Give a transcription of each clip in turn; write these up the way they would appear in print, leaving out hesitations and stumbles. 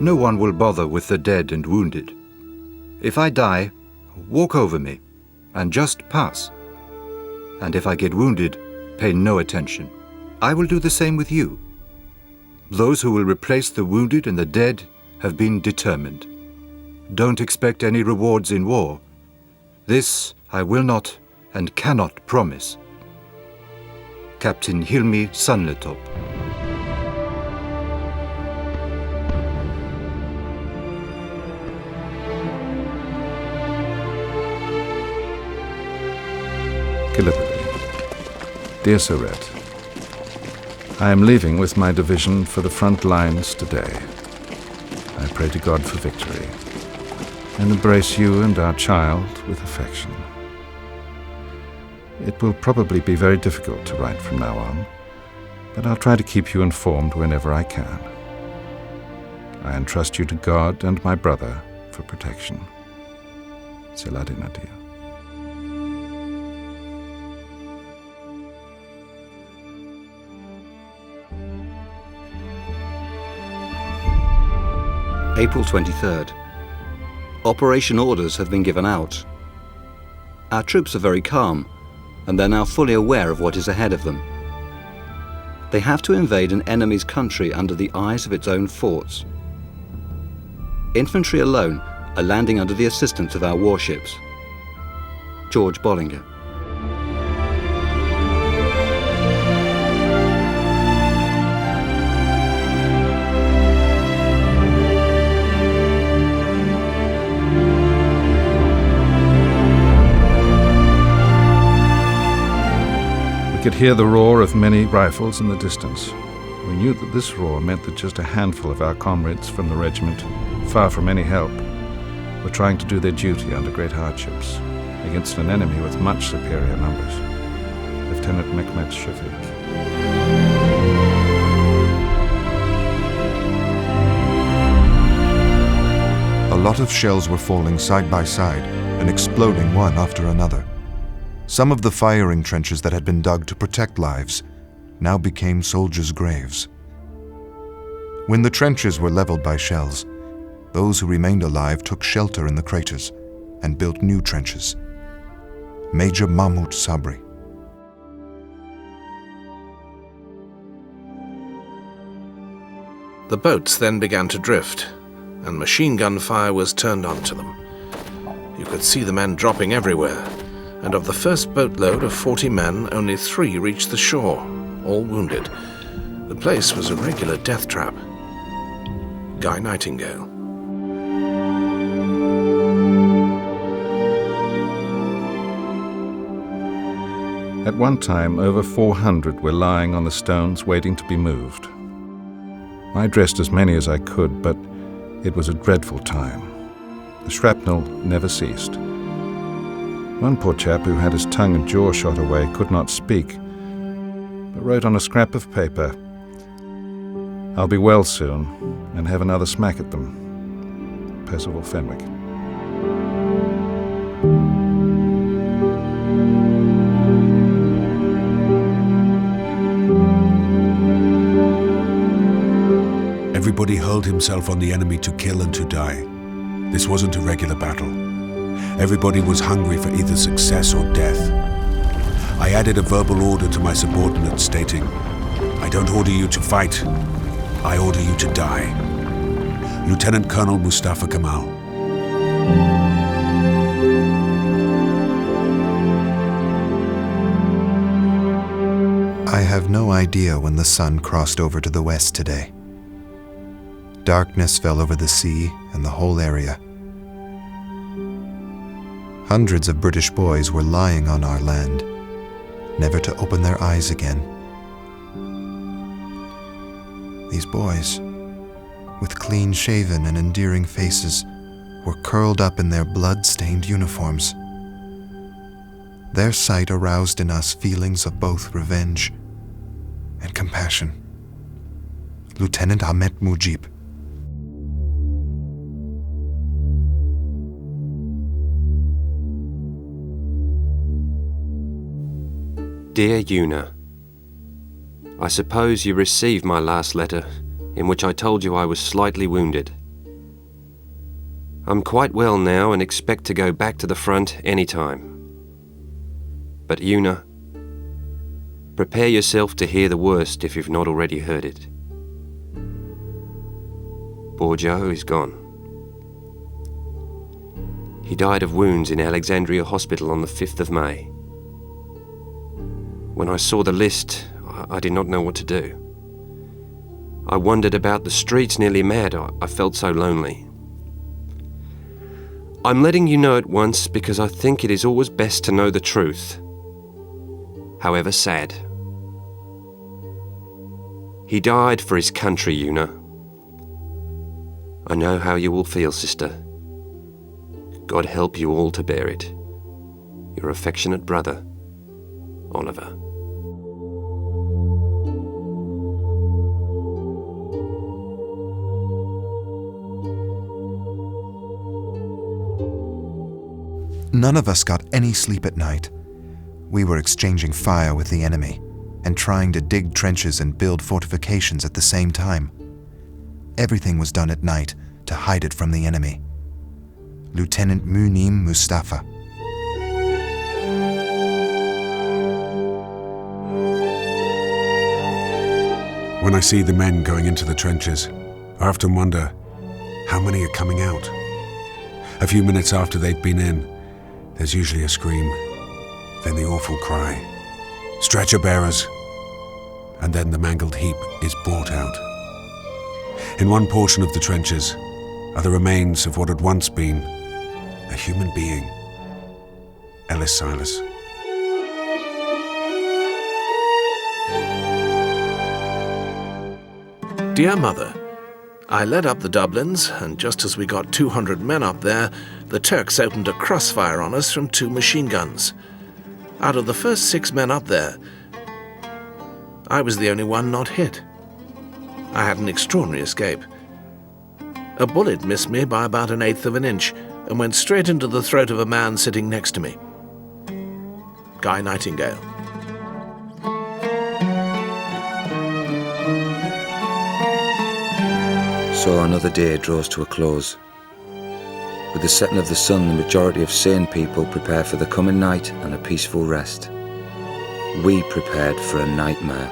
No one will bother with the dead and wounded. If I die, walk over me and just pass. And if I get wounded, pay no attention. I will do the same with you. Those who will replace the wounded and the dead have been determined. Don't expect any rewards in war. This I will not and cannot promise. Captain Hilmi Sandletop. Gallipoli. Dear Soret, I am leaving with my division for the front lines today. I pray to God for victory and embrace you and our child with affection. It will probably be very difficult to write from now on, but I'll try to keep you informed whenever I can. I entrust you to God and my brother for protection. Seladin Nadir. April 23rd. Operation orders have been given out. Our troops are very calm, and they're now fully aware of what is ahead of them. They have to invade an enemy's country under the eyes of its own forts. Infantry alone are landing under the assistance of our warships. George Bollinger. We could hear the roar of many rifles in the distance. We knew that this roar meant that just a handful of our comrades from the regiment, far from any help, were trying to do their duty under great hardships against an enemy with much superior numbers. Lieutenant Mehmet Shafiq. A lot of shells were falling side by side and exploding one after another. Some of the firing trenches that had been dug to protect lives now became soldiers' graves. When the trenches were leveled by shells, those who remained alive took shelter in the craters and built new trenches. Major Mahmoud Sabri. The boats then began to drift, and machine gun fire was turned onto them. You could see the men dropping everywhere, and of the first boatload of 40 men, only 3 reached the shore, all wounded. The place was a regular death trap. Guy Nightingale. At one time, over 400 were lying on the stones waiting to be moved. I dressed as many as I could, but it was a dreadful time. The shrapnel never ceased. One poor chap who had his tongue and jaw shot away could not speak, but wrote on a scrap of paper, "I'll be well soon and have another smack at them." Percival Fenwick. Everybody hurled himself on the enemy to kill and to die. This wasn't a regular battle. Everybody was hungry for either success or death. I added a verbal order to my subordinates stating, "I don't order you to fight, I order you to die." Lieutenant Colonel Mustafa Kemal. I have no idea when the sun crossed over to the west today. Darkness fell over the sea and the whole area. Hundreds of British boys were lying on our land, never to open their eyes again. These boys, with clean-shaven and endearing faces, were curled up in their blood-stained uniforms. Their sight aroused in us feelings of both revenge and compassion. Lieutenant Ahmet Mujib. Dear Una, I suppose you received my last letter, in which I told you I was slightly wounded I'm quite well now and expect to go back to the front any time. But Una, prepare yourself to hear the worst if you've not already heard it. Poor Joe is gone. He died of wounds in Alexandria Hospital on the 5th of May. When I saw the list, I did not know what to do. I wandered about the streets nearly mad. I felt so lonely. I'm letting you know at once because I think it is always best to know the truth, however sad. He died for his country, Una. I know how you will feel, sister. God help you all to bear it. Your affectionate brother, Oliver. None of us got any sleep at night. We were exchanging fire with the enemy and trying to dig trenches and build fortifications at the same time. Everything was done at night to hide it from the enemy. Lieutenant Munim Mustafa. When I see the men going into the trenches, I often wonder, how many are coming out? A few minutes after they've been in, there's usually a scream, then the awful cry, "Stretcher bearers!" And then the mangled heap is brought out. In one portion of the trenches are the remains of what had once been a human being, Ellis Silas. Dear Mother, I led up the Dublins, and just as we got 200 men up there, the Turks opened a crossfire on us from 2 machine guns. Out of the first 6 men up there, I was the only one not hit. I had an extraordinary escape. A bullet missed me by about 1/8 of an inch and went straight into the throat of a man sitting next to me. Guy Nightingale. So another day draws to a close. With the setting of the sun, the majority of sane people prepare for the coming night and a peaceful rest. We prepared for a nightmare.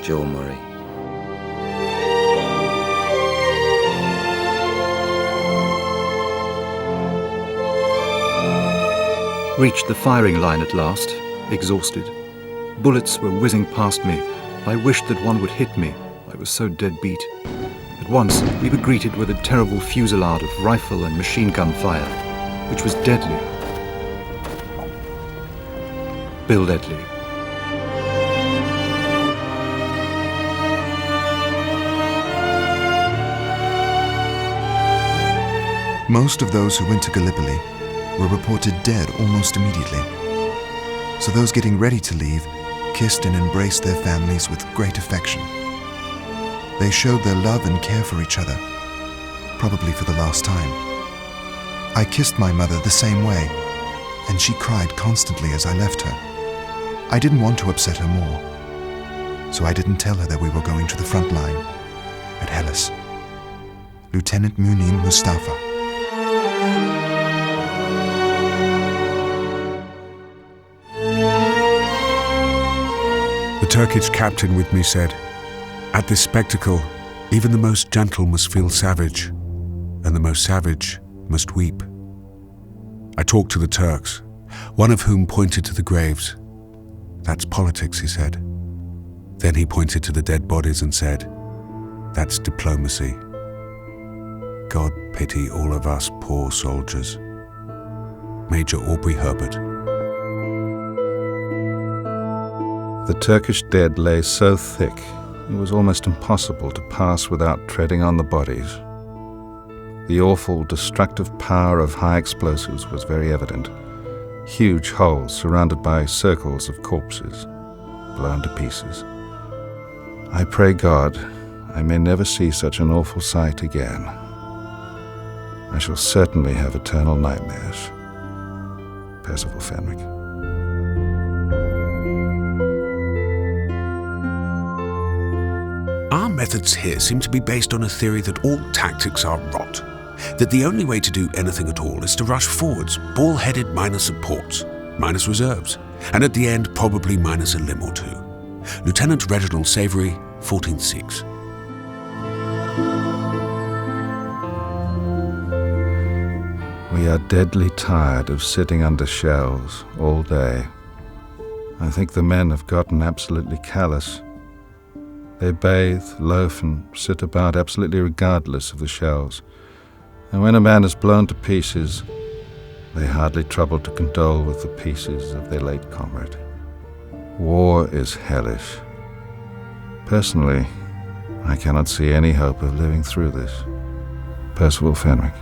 Joe Murray. Reached the firing line at last, exhausted. Bullets were whizzing past me. I wished that one would hit me. I was so dead beat. At once, we were greeted with a terrible fusillade of rifle and machine gun fire, which was deadly. Bill Ledley. Most of those who went to Gallipoli were reported dead almost immediately. So those getting ready to leave kissed and embraced their families with great affection. They showed their love and care for each other, probably for the last time. I kissed my mother the same way, and she cried constantly as I left her. I didn't want to upset her more, so I didn't tell her that we were going to the front line at Helles. Lieutenant Munim Mustafa. The Turkish captain with me said, "At this spectacle, even the most gentle must feel savage, and the most savage must weep." I talked to the Turks, one of whom pointed to the graves. "That's politics," he said. Then he pointed to the dead bodies and said, "That's diplomacy. God pity all of us poor soldiers." Major Aubrey Herbert. The Turkish dead lay so thick, it was almost impossible to pass without treading on the bodies. The awful, destructive power of high explosives was very evident. Huge holes surrounded by circles of corpses, blown to pieces. I pray God I may never see such an awful sight again. I shall certainly have eternal nightmares. Percival Fenwick. Our methods here seem to be based on a theory that all tactics are rot. that the only way to do anything at all is to rush forwards, ball-headed minus supports, minus reserves, and at the end probably minus a limb or two. Lieutenant Reginald Savory, 14th Sikhs. We are deadly tired of sitting under shells all day. I think the men have gotten absolutely callous. They bathe, loaf, and sit about absolutely regardless of the shells. And when a man is blown to pieces, they hardly trouble to condole with the pieces of their late comrade. War is hellish. Personally, I cannot see any hope of living through this. Percival Fenwick.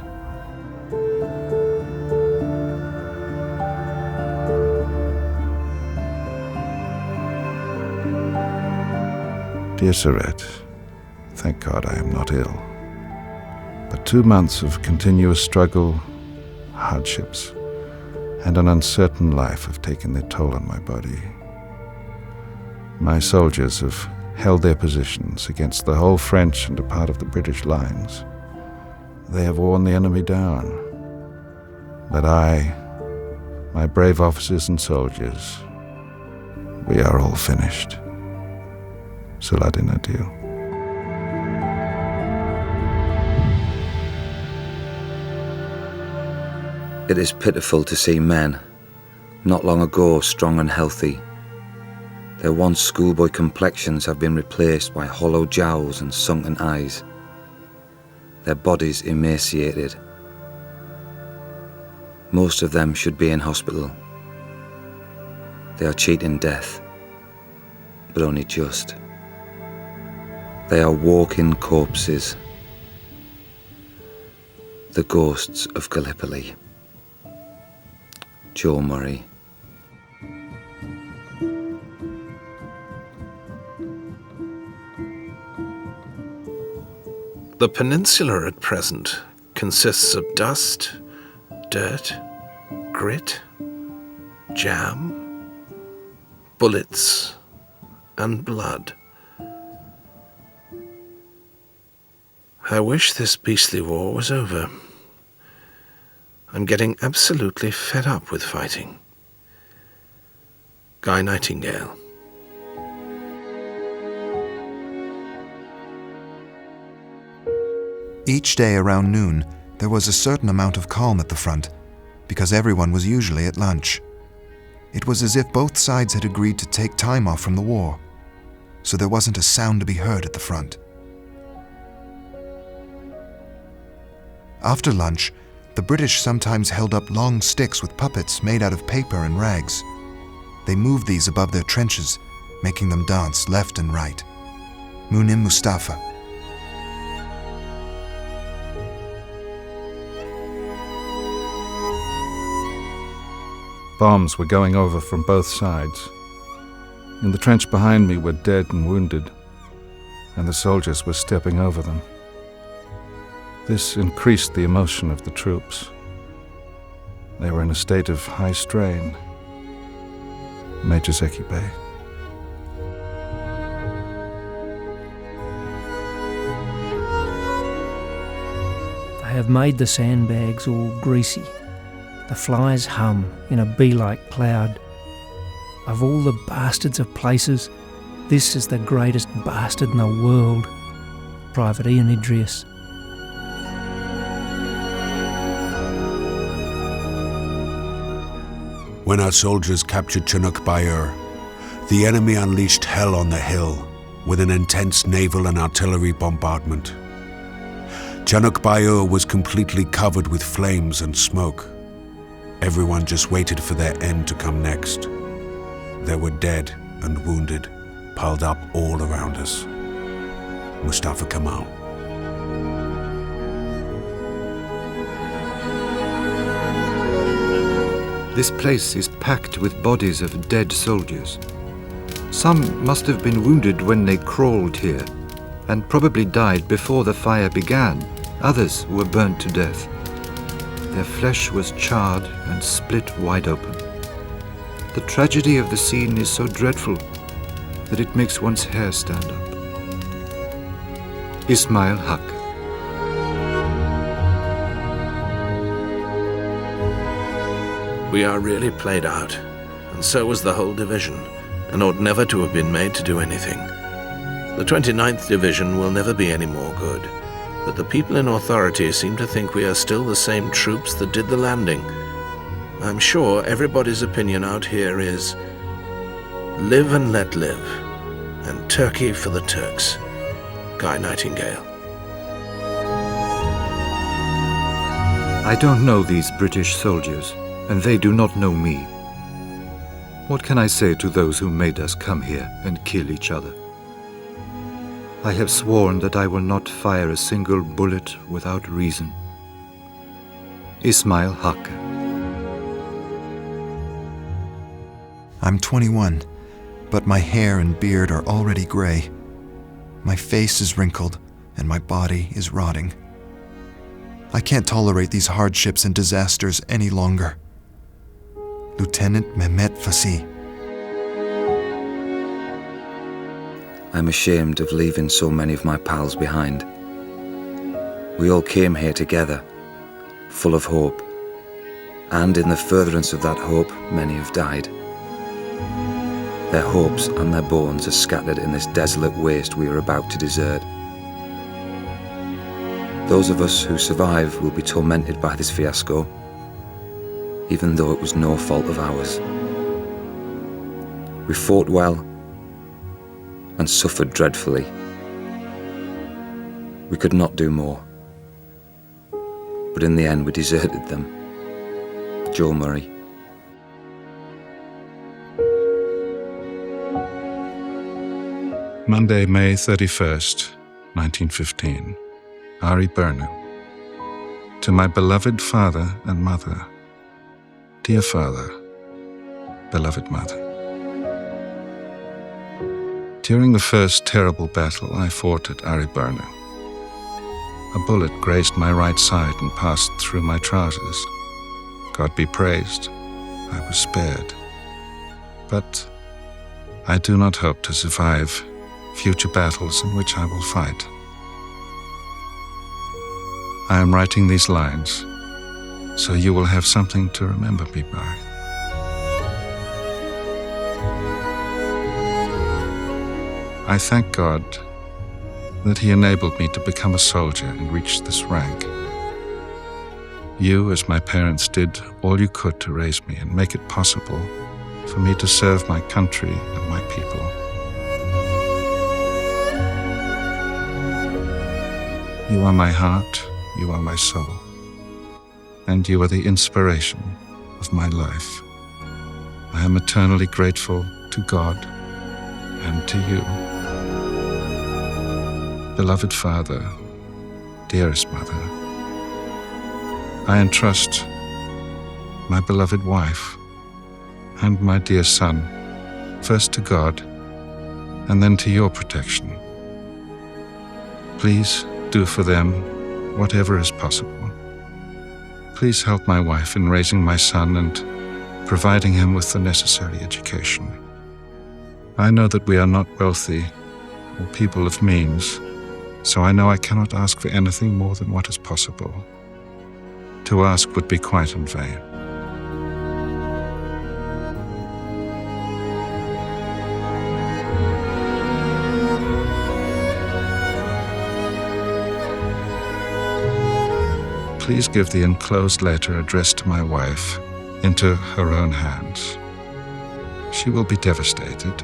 Dear Surette, thank God I am not ill. But 2 months of continuous struggle, hardships, and an uncertain life have taken their toll on my body. My soldiers have held their positions against the whole French and a part of the British lines. They have worn the enemy down. But I, my brave officers and soldiers, we are all finished. Saladin adieu. It is pitiful to see men, not long ago strong and healthy. Their once schoolboy complexions have been replaced by hollow jowls and sunken eyes, their bodies emaciated. Most of them should be in hospital. They are cheating death, but only just. They are walking corpses, the ghosts of Gallipoli. Joe Murray. The peninsula at present consists of dust, dirt, grit, jam, bullets, and blood. I wish this beastly war was over. I'm getting absolutely fed up with fighting. Guy Nightingale. Each day around noon, there was a certain amount of calm at the front, because everyone was usually at lunch. It was as if both sides had agreed to take time off from the war, so there wasn't a sound to be heard at the front. After lunch, the British sometimes held up long sticks with puppets made out of paper and rags. They moved these above their trenches, making them dance left and right. Munim Mustafa. Bombs were going over from both sides. In the trench behind me were dead and wounded, and the soldiers were stepping over them. This increased the emotion of the troops. They were in a state of high strain. Major Zeki Bey. They have made the sandbags all greasy. The flies hum in a bee-like cloud. Of all the bastards of places, this is the greatest bastard in the world. Private Ian Idris. When our soldiers captured Chinook Bayur, the enemy unleashed hell on the hill with an intense naval and artillery bombardment. Chinook Bayur was completely covered with flames and smoke. Everyone just waited for their end to come next. There were dead and wounded piled up all around us. Mustafa Kemal. This place is packed with bodies of dead soldiers. Some must have been wounded when they crawled here, and probably died before the fire began. Others were burnt to death. Their flesh was charred and split wide open. The tragedy of the scene is so dreadful that it makes one's hair stand up. Ismail Haq. We are really played out, and so was the whole division, and ought never to have been made to do anything. The 29th Division will never be any more good, but the people in authority seem to think we are still the same troops that did the landing. I'm sure everybody's opinion out here is, live and let live, and Turkey for the Turks. Guy Nightingale. I don't know these British soldiers, and they do not know me. What can I say to those who made us come here and kill each other? I have sworn that I will not fire a single bullet without reason. Ismail Hakkı. I'm 21, but my hair and beard are already gray. My face is wrinkled, and my body is rotting. I can't tolerate these hardships and disasters any longer. Lieutenant Mehmet Fasih. I'm ashamed of leaving so many of my pals behind. We all came here together, full of hope, and in the furtherance of that hope, many have died. Their hopes and their bones are scattered in this desolate waste we are about to desert. Those of us who survive will be tormented by this fiasco, even though it was no fault of ours. We fought well and suffered dreadfully. We could not do more, but in the end we deserted them. Joe Murray. Monday, May 31st, 1915. Ari Bernu. To my beloved father and mother. Dear father, beloved mother. During the first terrible battle I fought at Ari Bernu, a bullet grazed my right side and passed through my trousers. God be praised, I was spared. But I do not hope to survive future battles in which I will fight. I am writing these lines so you will have something to remember me by. I thank God that He enabled me to become a soldier and reach this rank. You, as my parents, did all you could to raise me and make it possible for me to serve my country and my people. You are my heart, you are my soul, and you are the inspiration of my life. I am eternally grateful to God and to you. Beloved Father, dearest Mother, I entrust my beloved wife and my dear son, first to God and then to your protection. Please do for them whatever is possible. Please help my wife in raising my son and providing him with the necessary education. I know that we are not wealthy or people of means, so I know I cannot ask for anything more than what is possible. To ask would be quite in vain. Please give the enclosed letter addressed to my wife into her own hands. She will be devastated,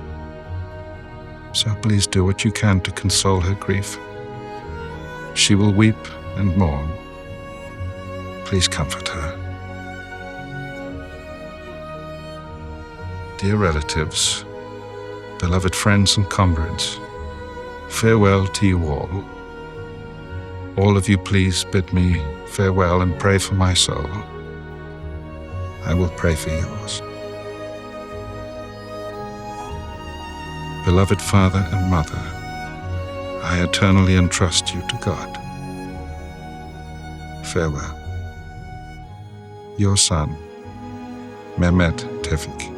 so please do what you can to console her grief. She will weep and mourn. Please comfort her. Dear relatives, beloved friends and comrades, farewell to you all. All of you please bid me farewell and pray for my soul. I will pray for yours. Beloved Father and Mother, I eternally entrust you to God. Farewell. Your son, Mehmet Tevfik.